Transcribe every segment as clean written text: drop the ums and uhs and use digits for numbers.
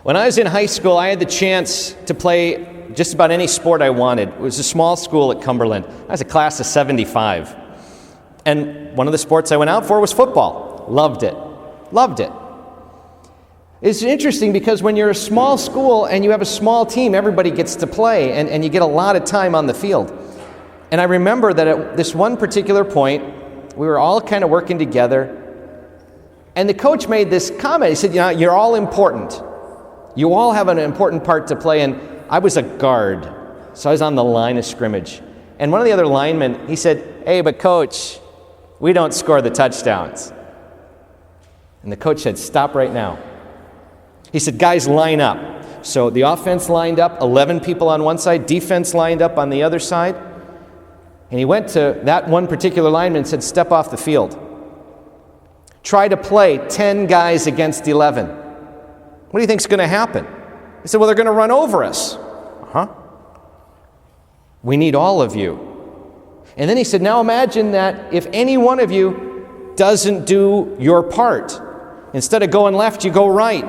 When I was in high school, I had the chance to play just about any sport I wanted. It was a small school at Cumberland. I was a class of 75. And one of the sports I went out for was football. Loved it. Loved it. It's interesting because when you're a small school and you have a small team, everybody gets to play, and you get a lot of time on the field. And I remember that at this one particular point, we were all kind of working together, and the coach made this comment. He said, you know, you're all important. You all have an important part to play. And I was a guard, so I was on the line of scrimmage. And one of the other linemen, he said, hey, but coach, we don't score the touchdowns. And the coach said, stop right now. He said, guys, line up. So the offense lined up, 11 people on one side, defense lined up on the other side. And he went to that one particular lineman and said, step off the field. Try to play 10 guys against 11. What do you think is going to happen? He said, well, they're going to run over us. We need all of you. And then he said, now imagine that if any one of you doesn't do your part, instead of going left, you go right.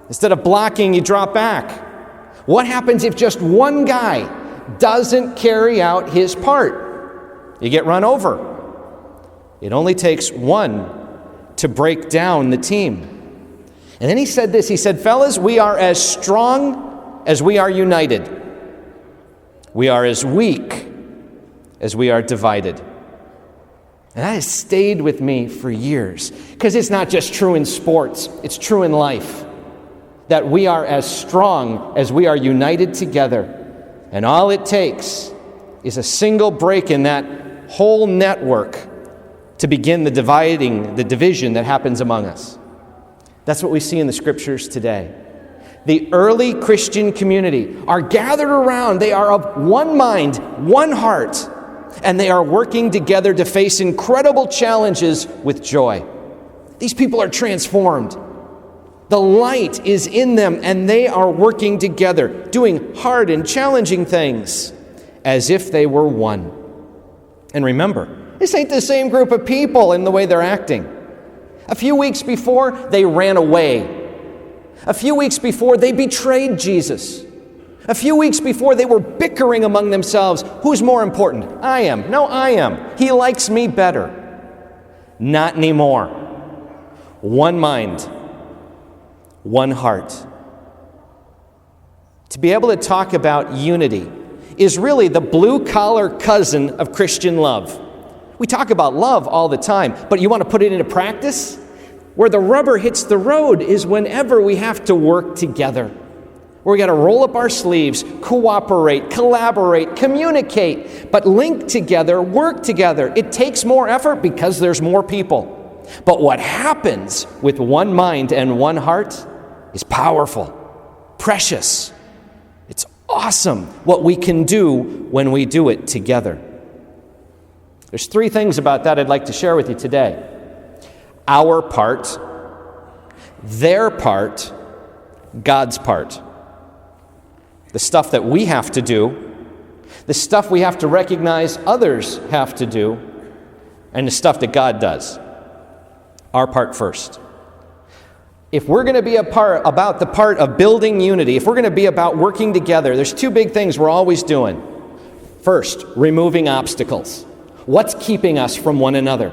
Instead of blocking, you drop back. What happens if just one guy doesn't carry out his part? You get run over. It only takes one to break down the team. And then he said this, he said, fellas, we are as strong as we are united. We are as weak as we are divided. And that has stayed with me for years, because it's not just true in sports, it's true in life. That we are as strong as we are united together. And all it takes is a single break in that whole network to begin the division that happens among us. That's what we see in the scriptures today. The early Christian community are gathered around. They are of one mind, one heart, and they are working together to face incredible challenges with joy. These people are transformed. The light is in them, and they are working together, doing hard and challenging things as if they were one. And remember, this ain't the same group of people in the way they're acting. A few weeks before, they ran away. A few weeks before, they betrayed Jesus. A few weeks before, they were bickering among themselves. Who's more important? I am. No, I am. He likes me better. Not anymore. One mind, one heart. To be able to talk about unity is really the blue-collar cousin of Christian love. We talk about love all the time, but you want to put it into practice? Where the rubber hits the road is whenever we have to work together. Where we got to roll up our sleeves, cooperate, collaborate, communicate, but link together, work together. It takes more effort because there's more people. But what happens with one mind and one heart is powerful, precious. It's awesome what we can do when we do it together. There's three things about that I'd like to share with you today. Our part, their part, God's part. The stuff that we have to do, the stuff we have to recognize others have to do, and the stuff that God does. Our part first. If we're going to be about the part of building unity, if we're going to be about working together, there's two big things we're always doing. First, removing obstacles. What's keeping us from one another?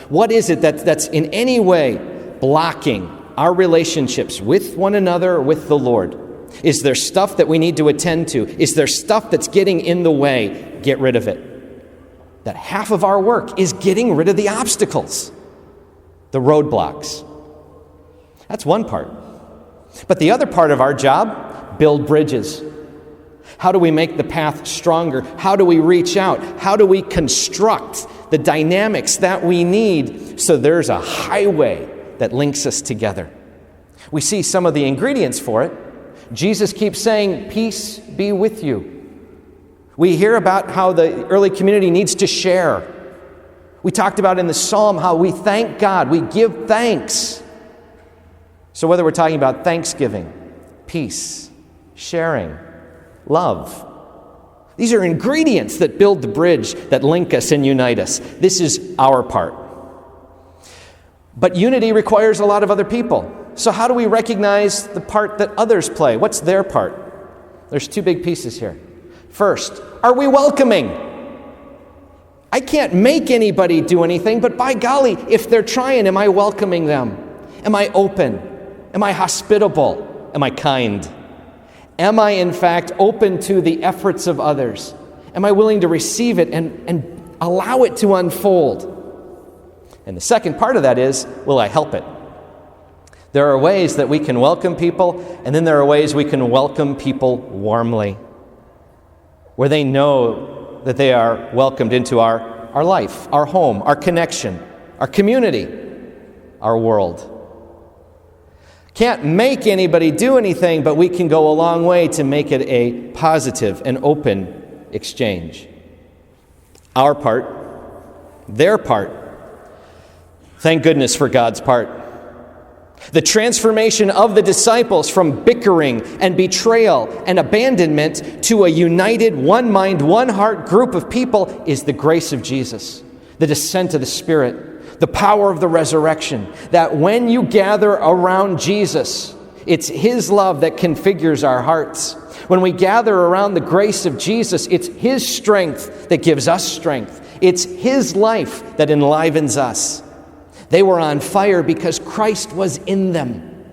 What is it that's in any way blocking our relationships with one another or with the Lord? Is there stuff that we need to attend to? Is there stuff that's getting in the way? Get rid of it. That half of our work is getting rid of the obstacles, the roadblocks. That's one part. But the other part of our job, build bridges. How do we make the path stronger? How do we reach out? How do we construct the dynamics that we need so there's a highway that links us together? We see some of the ingredients for it. Jesus keeps saying, peace be with you. We hear about how the early community needs to share. We talked about in the psalm how we thank God, we give thanks. So whether we're talking about thanksgiving, peace, sharing, love, these are ingredients that build the bridge that link us and unite us. This is our part. But unity requires a lot of other people. So how do we recognize the part that others play? What's their part? There's two big pieces here. First, are we welcoming? I can't make anybody do anything, but by golly, if they're trying, am I welcoming them? Am I open? Am I hospitable? Am I kind? Am I, in fact, open to the efforts of others? Am I willing to receive it and allow it to unfold? And the second part of that is, will I help it? There are ways that we can welcome people, and then there are ways we can welcome people warmly, where they know that they are welcomed into our life, our home, our connection, our community, our world. Can't make anybody do anything, but we can go a long way to make it a positive and open exchange. Our part, their part. Thank goodness for God's part. The transformation of the disciples from bickering and betrayal and abandonment to a united, one mind, one heart group of people is the grace of Jesus, the descent of the Spirit, the power of the resurrection, that when you gather around Jesus, it's His love that configures our hearts. When we gather around the grace of Jesus, it's His strength that gives us strength. It's His life that enlivens us. They were on fire because Christ was in them.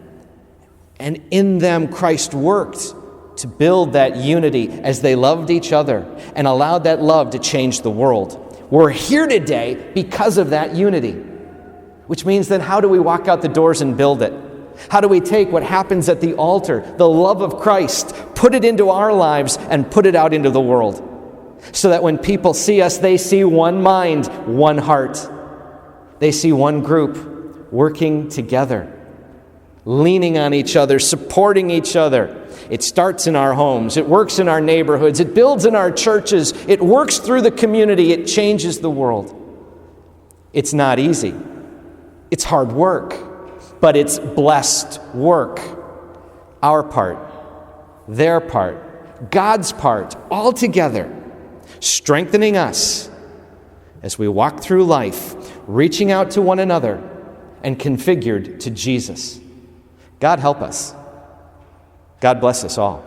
And in them, Christ worked to build that unity as they loved each other and allowed that love to change the world. We're here today because of that unity. Which means then how do we walk out the doors and build it? How do we take what happens at the altar, the love of Christ, put it into our lives and put it out into the world? So that when people see us, they see one mind, one heart. They see one group working together, leaning on each other, supporting each other. It starts in our homes. It works in our neighborhoods. It builds in our churches. It works through the community. It changes the world. It's not easy. It's hard work, but it's blessed work. Our part, their part, God's part, all together, strengthening us as we walk through life, reaching out to one another and configured to Jesus. God help us. God bless us all.